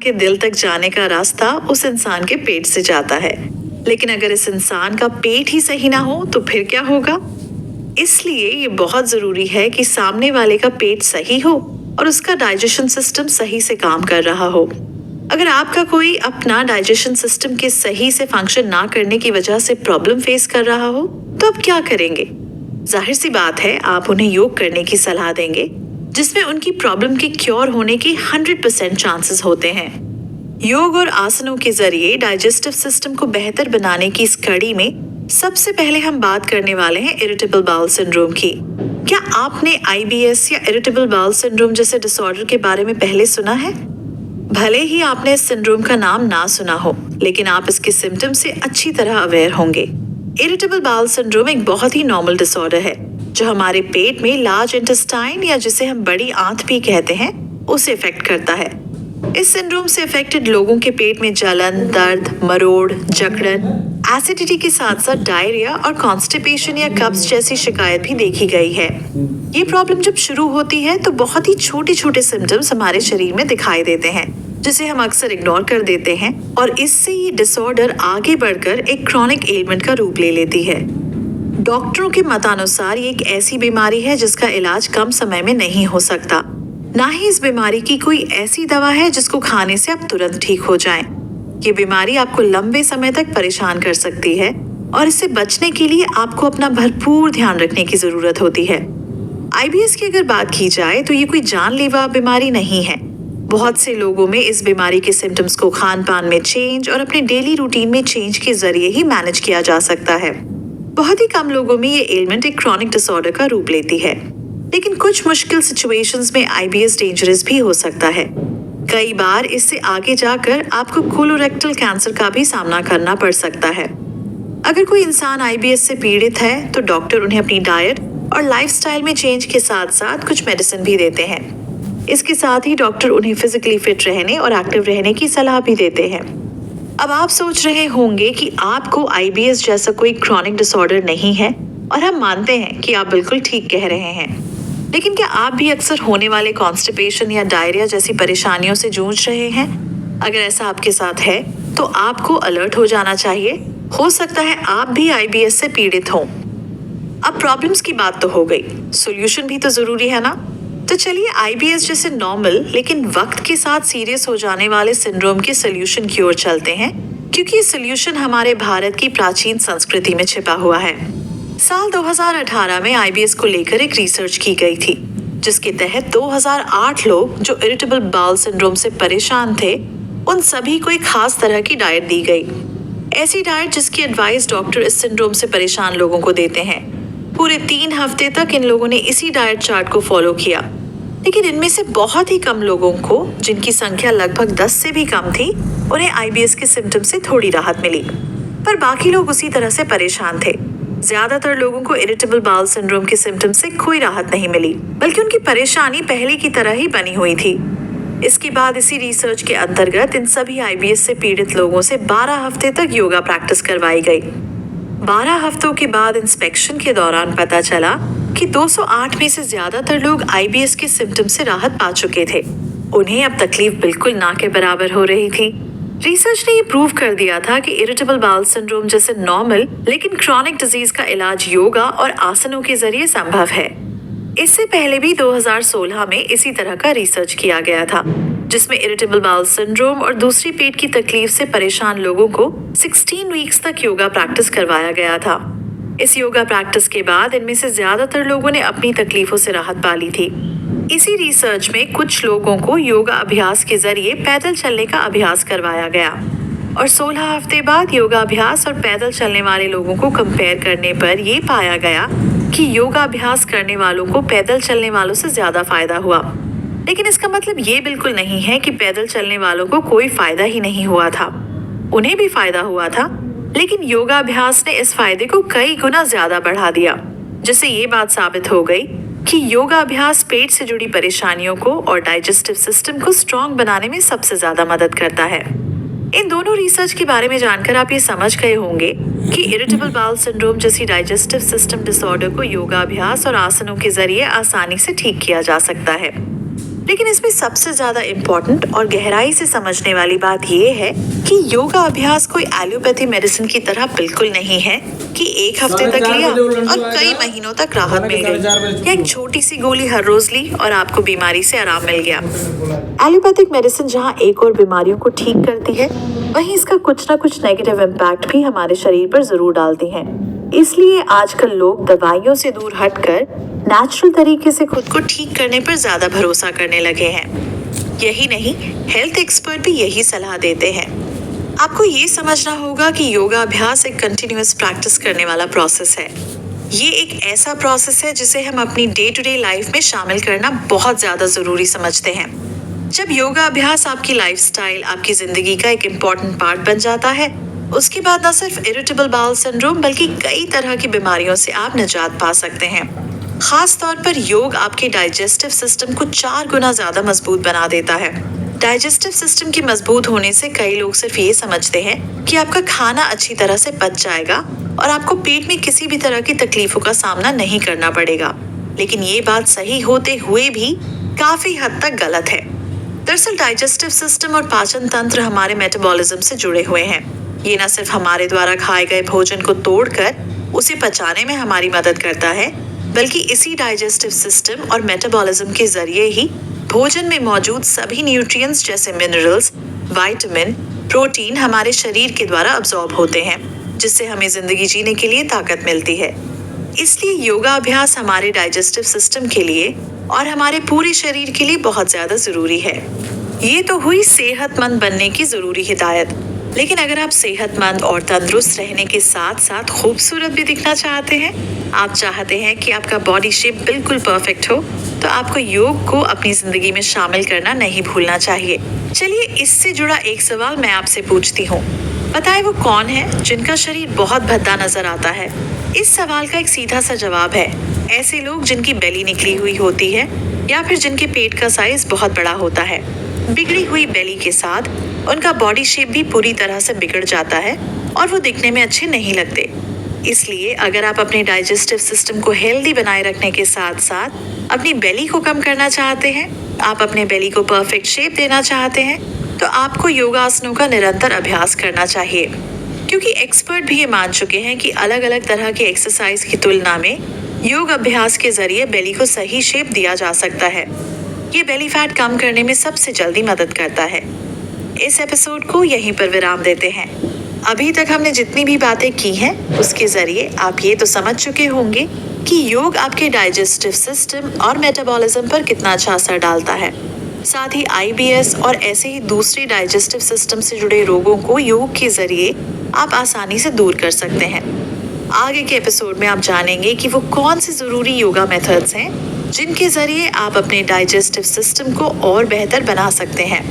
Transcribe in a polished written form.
कि दिल तक जाने का रास्ता उस इंसान के पेट से जाता है। लेकिन अगर इस इंसान का पेट ही सही ना हो तो फिर क्या होगा? इसलिए ये बहुत जरूरी है कि सामने वाले का पेट सही हो और उसका डाइजेशन सिस्टम सही से काम कर रहा हो। अगर आपका कोई अपना डाइजेशन सिस्टम के सही से फंक्शन ना करने की वजह से प्रॉब्लम फेस कर रहा हो तो आप क्या करेंगे? जाहिर सी बात है, आप उन्हें योग करने की सलाह देंगे, जिसमें उनकी प्रॉब्लम के क्योर होने के 100% चांसेस होते हैं। योग और आसनों के जरिए डाइजेस्टिव सिस्टम को बेहतर बनाने की इस कड़ी में सबसे पहले हम बात करने वाले हैं इरिटेबल बाउल सिंड्रोम की। क्या आपने आईबीएस या इरिटेबल बाउल सिंड्रोम जैसे डिसऑर्डर के बारे में पहले सुना है? भले ही आपने इस सिंड्रोम का नाम ना सुना हो, लेकिन आप इसके सिम्टम्स से अच्छी तरह अवेयर होंगे। इरिटेबल बाउल सिंड्रोम एक बहुत ही नॉर्मल डिसऑर्डर है जो हमारे पेट में लार्ज इंटेस्टाइन या जिसे हम बड़ी आंत भी कहते हैं उसे इफेक्ट करता है। इस सिंड्रोम से अफेक्टेड लोगों के पेट में जलन, दर्द, मरोड़, जकड़न, एसिडिटी के साथ साथ डायरिया और कॉन्स्टिपेशन या कब्ज जैसी शिकायत भी देखी गई है। ये प्रॉब्लम जब शुरू होती है तो बहुत ही छोटे छोटे सिम्टम्स हमारे शरीर में दिखाई देते हैं, जिसे हम अक्सर इग्नोर कर देते हैं, और इससे ये डिसऑर्डर आगे बढ़कर एक क्रॉनिक एलिमेंट का रूप ले लेती है। डॉक्टरों के मतानुसार ये एक ऐसी बीमारी है जिसका इलाज कम समय में नहीं हो सकता। ना ही इस बीमारी की कोई ऐसी दवा है जिसको खाने से आप तुरंत ठीक हो जाएं। ये बीमारी आपको लंबे समय तक परेशान कर सकती है और इससे बचने के लिए आपको अपना भरपूर ध्यान रखने की जरूरत होती है। आईबीएस की अगर बात की जाए तो ये कोई जानलेवा बीमारी नहीं है। बहुत से लोगों में इस बीमारी के सिम्टम्स को खान पान में चेंज और अपने डेली रूटीन में चेंज के जरिए ही मैनेज किया जा सकता है। बहुत ही कम लोगों में ये एलिमेंट एक क्रॉनिक डिसऑर्डर का रूप लेती है, लेकिन कुछ मुश्किल सिचुएशंस में आईबीएस डेंजरस भी हो सकता है। कई बार इससे आगे जाकर आपको कोलोरेक्टल कैंसर का भी सामना करना पड़ सकता है। अगर कोई इंसान आईबीएस से पीड़ित है तो डॉक्टर उन्हें अपनी डाइट और लाइफस्टाइल में चेंज के साथ साथ कुछ मेडिसिन भी देते हैं। इसके साथ ही डॉक्टर उन्हें फिजिकली फिट रहने और एक्टिव रहने की सलाह भी देते हैं। अब आप सोच रहे होंगे कि आपको आईबीएस जैसा कोई क्रॉनिक डिसऑर्डर नहीं है, और हम मानते हैं कि आप बिल्कुल ठीक कह रहे हैं। लेकिन क्या आप भी अक्सर होने वाले कॉन्स्टिपेशन या डायरिया जैसी परेशानियों से जूझ रहे हैं? अगर ऐसा आपके साथ है तो आपको अलर्ट हो जाना चाहिए। हो सकता है आप भी आईबीएस से पीड़ित हों। अब प्रॉब्लम्स की बात तो हो गई, सॉल्यूशन भी तो जरूरी है ना? तो चलिए आईबीएस जैसे नॉर्मल लेकिन वक्त के साथ सीरियस हो जाने वाले सिंड्रोम के सॉल्यूशन की ओर चलते हैं, क्योंकि ये सॉल्यूशन हमारे भारत की प्राचीन संस्कृति में छिपा हुआ है। साल 2018 में आईबीएस को लेकर एक रिसर्च की गई थी, जिसके तहत 2008 लोग जो इरिटेबल बाउल सिंड्रोम से परेशान थे, उन सभी को एक खास तरह की डाइट दी गई। ऐसी डाइट जिसकी एडवाइस डॉक्टर इस सिंड्रोम से परेशान लोगों को देते हैं। पूरे 3 हफ्ते तक इन लोगों ने इसी डाइट चार्ट को फॉलो किया, लेकिन इनमें से बहुत ही कम लोगों को, जिनकी संख्या लगभग 10 से भी कम थी, उन्हें आईबीएस के सिम्टम से थोड़ी राहत मिली, पर बाकी लोग उसी तरह से परेशान थे। ज्यादातर लोगों को इरिटेबल बाउल सिंड्रोम के सिम्टम से कोई राहत नहीं मिली, बल्कि उनकी परेशानी पहले की तरह ही बनी हुई थी। इसके बाद इसी रिसर्च के अंतर्गत इन सभी आईबीएस से पीड़ित लोगों से 12 हफ्ते तक योगा प्रैक्टिस करवाई गई। 12 हफ्तों के बाद इंस्पेक्शन के दौरान पता चला कि 208 में से ज्यादातर लोग आईबीएस के सिम्टम से राहत पा चुके थे। उन्हें अब तकलीफ बिल्कुल ना के बराबर हो रही थी। रिसर्च ने ये प्रूव कर दिया था कि इरिटेबल बाउल सिंड्रोम जैसे नॉर्मल लेकिन क्रॉनिक डिजीज का इलाज योगा और आसनों के जरिए संभव है। इससे पहले भी 2016 में इसी तरह का रिसर्च किया गया था, जिसमें इरिटेबल बाउल सिंड्रोम और दूसरी पेट की तकलीफ से परेशान लोगों को 16 वीक्स तक योगा प्रैक्टिस करवाया गया था। इस योगा प्रैक्टिस के बाद इनमें से ज्यादातर लोगों ने अपनी तकलीफों से राहत पा ली थी। इसी रिसर्च में कुछ लोगों को योगा अभ्यास के जरिए पैदल चलने का अभ्यास करवाया गया, और 16 हफ्ते बाद योगा अभ्यास और पैदल चलने वाले लोगों को कंपेयर करने पर यह पाया गया कि योगा अभ्यास करने वालों को पैदल चलने वालों से ज्यादा फायदा हुआ। लेकिन इसका मतलब ये बिल्कुल नहीं है कि पैदल चलने वालों को कोई फायदा ही नहीं हुआ था। उन्हें भी फायदा हुआ था, लेकिन योगा अभ्यास ने इस फायदे को कई गुना ज्यादा बढ़ा दिया, जिससे ये बात साबित हो गई कि योगा अभ्यास पेट से जुड़ी परेशानियों को और डाइजेस्टिव सिस्टम को स्ट्रॉन्ग बनाने में सबसे ज्यादा मदद करता है। इन दोनों रिसर्च के बारे में जानकर आप ये समझ गए होंगे कि इरिटेबल बाउल सिंड्रोम जैसी डाइजेस्टिव सिस्टम डिसऑर्डर को योगा अभ्यास और आसनों के जरिए आसानी से ठीक किया जा सकता है। लेकिन इसमें सबसे ज्यादा इम्पोर्टेंट और गहराई से समझने वाली बात यह है कि योगा अभ्यास कोई एलोपैथी मेडिसिन की तरह बिल्कुल नहीं है कि एक हफ्ते तक लिया और कई महीनों तक राहत मिल गई, या एक छोटी सी गोली हर रोज ली और आपको बीमारी से आराम मिल गया। एलोपैथिक मेडिसिन जहाँ एक और बीमारियों को ठीक करती है, वहीं इसका कुछ ना कुछ नेगेटिव इम्पैक्ट भी हमारे शरीर पर जरूर डालती है। इसलिए आजकल लोग दवाइयों से दूर हटकर नेचुरल तरीके से खुद को ठीक करने पर ज्यादा भरोसा करने लगे हैं। यही नहीं, हेल्थ एक्सपर्ट भी यही सलाह देते हैं। आपको ये समझना होगा कि योगा अभ्यास एक कंटिन्यूअस प्रैक्टिस करने वाला प्रोसेस है। ये एक ऐसा प्रोसेस है जिसे हम अपनी डे टू डे लाइफ में शामिल करना बहुत ज्यादा जरूरी समझते हैं। जब योगा अभ्यास आपकी लाइफस्टाइल, आपकी जिंदगी का एक इम्पोर्टेंट पार्ट बन जाता है, उसके बाद न सिर्फ इरिटेबल बाउल सिंड्रोम बल्कि कई तरह की बीमारियों से आप निजात पा सकते हैं। खास तौर पर योग आपके डाइजेस्टिव सिस्टम को 4 गुना ज्यादा मजबूत बना देता है। डाइजेस्टिव सिस्टम के मजबूत होने से कई लोग सिर्फ ये समझते हैं कि आपका खाना अच्छी तरह से पच जाएगा और आपको पेट में किसी भी तरह की तकलीफों का सामना नहीं करना पड़ेगा, लेकिन ये बात सही होते हुए भी काफी हद तक गलत है। दरअसल डाइजेस्टिव सिस्टम और पाचन तंत्र हमारे मेटाबॉलिज्म से जुड़े हुए हैं। ये न सिर्फ हमारे द्वारा खाए गए भोजन को तोड़कर उसे पचाने में हमारी मदद करता है, बल्कि इसी डाइजेस्टिव सिस्टम और मेटाबॉलिज्म के जरिए ही भोजन में मौजूद सभी न्यूट्रिएंट्स जैसे मिनरल्स, विटामिन, प्रोटीन हमारे शरीर के द्वारा अब्सॉर्ब होते हैं, जिससे हमें जिंदगी जीने के लिए ताकत मिलती है। इसलिए योगा अभ्यास हमारे डाइजेस्टिव सिस्टम के लिए और हमारे पूरे शरीर के लिए बहुत ज्यादा जरूरी है। ये तो हुई सेहतमंद बनने की जरूरी हिदायत, लेकिन अगर आप सेहतमंद और तंदुरुस्त रहने के साथ साथ खूबसूरत भी दिखना चाहते हैं, आप चाहते हैं कि आपका बॉडी शेप बिल्कुल परफेक्ट हो, तो आपको योग को अपनी जिंदगी में शामिल करना नहीं भूलना चाहिए। चलिए इससे जुड़ा एक सवाल मैं आपसे पूछती हूँ। बताएं वो कौन है जिनका शरीर बहुत भद्दा नजर आता है? इस सवाल का एक सीधा सा जवाब है ऐसे लोग जिनकी बेली निकली हुई होती है या फिर जिनके पेट का साइज बहुत बड़ा होता है। बिगड़ी हुई बेली के साथ उनका बॉडी शेप भी पूरी तरह से बिगड़ जाता है और वो दिखने में अच्छे नहीं लगते। इसलिए अगर आप अपने डाइजेस्टिव सिस्टम को हेल्दी बनाए रखने के साथ साथ अपनी बेली को कम करना चाहते हैं, आप अपने बेली को परफेक्ट शेप देना चाहते हैं, तो आपको योगासनों का निरंतर अभ्यास करना चाहिए। क्योंकि एक्सपर्ट भी ये मान चुके हैं कि अलग अलग तरह की एक्सरसाइज की तुलना में योग अभ्यास के जरिए बेली को सही शेप दिया जा सकता है। ये बेली फैट कम करने में सबसे जल्दी मदद करता है। इस एपिसोड को यहीं पर विराम देते हैं। अभी तक हमने जितनी भी बातें की हैं, उसके जरिए आप ये तो समझ चुके होंगे कि योग आपके डाइजेस्टिव सिस्टम और मेटाबॉलिज्म पर कितना अच्छा असर डालता है। साथ ही IBS और ऐसे ही दूसरे डाइजेस्टिव सिस्टम से जुड़े रोगों को योग के जरिए आप आसानी से दूर कर सकते हैं। आगे के एपिसोड में आप जानेंगे कि वो कौन से जरूरी योगा मेथड्स हैं जिनके जरिए आप अपने डाइजेस्टिव सिस्टम को और बेहतर बना सकते हैं।